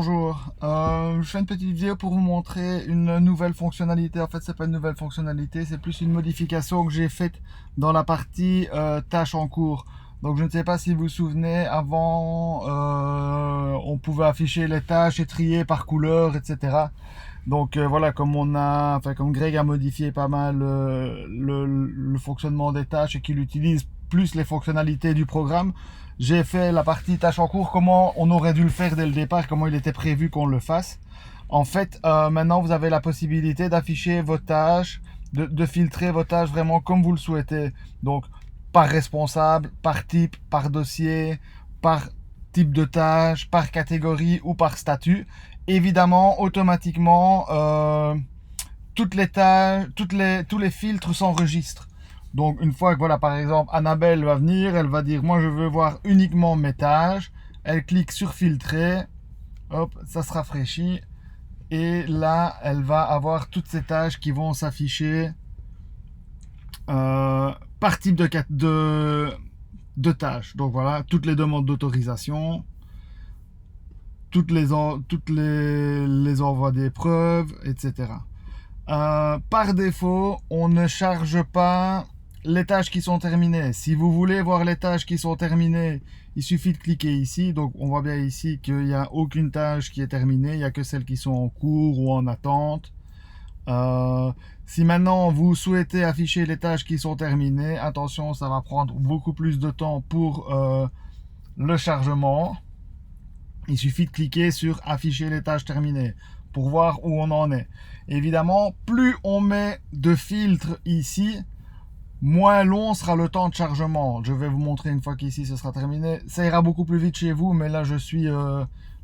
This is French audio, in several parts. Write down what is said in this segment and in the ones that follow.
bonjour. Je fais une petite vidéo pour vous montrer une nouvelle fonctionnalité. En fait, c'est pas une nouvelle fonctionnalité, c'est plus une modification que j'ai faite dans la partie tâches en cours. Donc, je ne sais pas si vous vous souvenez, avant, on pouvait afficher les tâches et trier par couleur, etc. Donc voilà, comme Greg a modifié pas mal le fonctionnement des tâches et qu'il utilise plus les fonctionnalités du programme, j'ai fait la partie tâches en cours, comment on aurait dû le faire dès le départ, comment il était prévu qu'on le fasse. En fait, maintenant vous avez la possibilité d'afficher vos tâches, de filtrer vos tâches vraiment comme vous le souhaitez. Donc par responsable, par type, par dossier, par type de tâche, par catégorie ou par statut. Évidemment, automatiquement, toutes les tâches, tous les filtres s'enregistrent. Donc, une fois que, voilà, par exemple, Annabelle va venir, elle va dire, moi, je veux voir uniquement mes tâches. Elle clique sur filtrer. Hop, ça se rafraîchit. Et là, elle va avoir toutes ces tâches qui vont s'afficher par type de tâches. Donc, voilà, toutes les demandes d'autorisation, toutes les envois d'épreuves, etc. Par défaut, on ne charge pas les tâches qui sont terminées. Si vous voulez voir les tâches qui sont terminées, il suffit de cliquer ici. Donc on voit bien ici qu'il n'y a aucune tâche qui est terminée, il n'y a que celles qui sont en cours ou en attente. Si maintenant vous souhaitez afficher les tâches qui sont terminées, attention, ça va prendre beaucoup plus de temps pour le chargement. Il suffit de cliquer sur afficher les tâches terminées pour voir où on en est. Évidemment, plus on met de filtres ici, moins long sera le temps de chargement. Je vais vous montrer une fois qu'ici ce sera terminé. Ça ira beaucoup plus vite chez vous, mais là je suis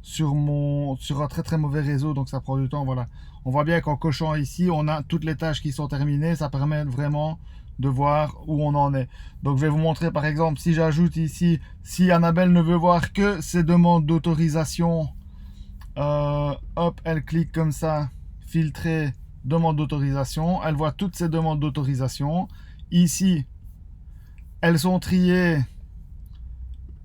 sur un très très mauvais réseau, donc ça prend du temps. Voilà. On voit bien qu'en cochant ici, on a toutes les tâches qui sont terminées. Ça permet vraiment de voir où on en est. Donc je vais vous montrer par exemple si j'ajoute ici, si Annabelle ne veut voir que ses demandes d'autorisation, hop, elle clique comme ça, filtrer, demande d'autorisation, elle voit toutes ces demandes d'autorisation. Ici, elles sont triées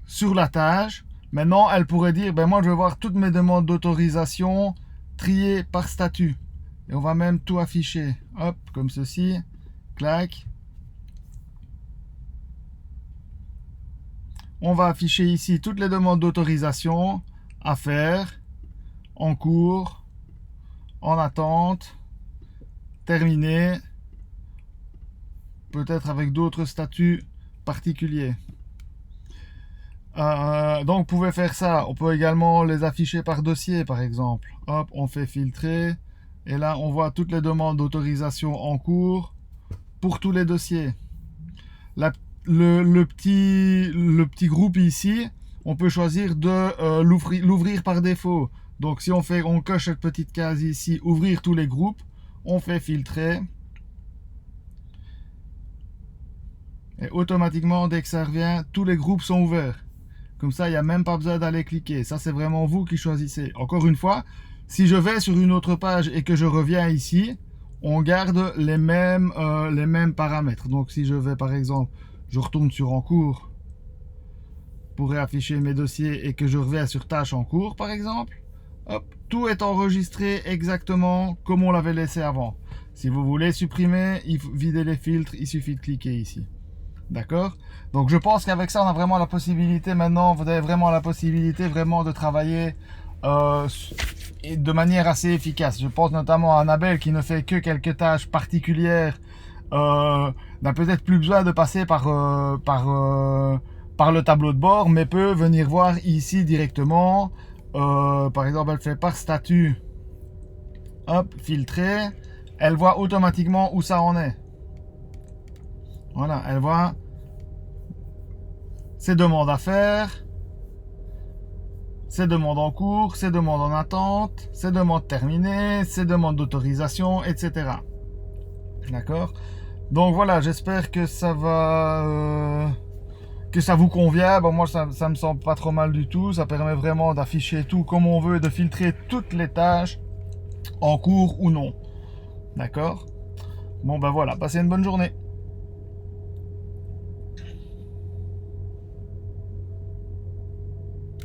sur la tâche. Maintenant, elle pourrait dire, ben moi je veux voir toutes mes demandes d'autorisation triées par statut. Et on va même tout afficher, hop, comme ceci, clac. On va afficher ici toutes les demandes d'autorisation à faire, en cours, en attente, terminé, peut-être avec d'autres statuts particuliers. Donc vous pouvez faire ça. On peut également les afficher par dossier, par exemple. Hop, on fait filtrer. Et là, on voit toutes les demandes d'autorisation en cours pour tous les dossiers. Le petit groupe ici, on peut choisir de l'ouvrir par défaut. Donc si on coche cette petite case ici, ouvrir tous les groupes, on fait filtrer. Et automatiquement, dès que ça revient, tous les groupes sont ouverts. Comme ça, il n'y a même pas besoin d'aller cliquer. Ça, c'est vraiment vous qui choisissez. Encore une fois, si je vais sur une autre page et que je reviens ici, on garde les mêmes paramètres. Donc si je vais par exemple, je retourne sur en cours pour réafficher mes dossiers et que je reviens sur tâches en cours par exemple, hop, tout est enregistré exactement comme on l'avait laissé avant. Si vous voulez supprimer, vider les filtres, il suffit de cliquer ici. D'accord? Donc je pense qu'avec ça on a vraiment la possibilité maintenant, vous avez vraiment la possibilité vraiment de travailler de manière assez efficace. Je pense notamment à Annabelle qui ne fait que quelques tâches particulières, n'a peut-être plus besoin de passer par le tableau de bord, mais peut venir voir ici directement. Par exemple, elle fait par statut, hop, filtrer, elle voit automatiquement où ça en est. Voilà, elle voit ses demandes à faire, ses demandes en cours, ses demandes en attente, ses demandes terminées, ses demandes d'autorisation, etc. D'accord? Donc voilà, j'espère que ça va, que ça vous convient. Bon, moi, ça me semble pas trop mal du tout. Ça permet vraiment d'afficher tout comme on veut, de filtrer toutes les tâches en cours ou non. D'accord? Bon, ben voilà, passez une bonne journée.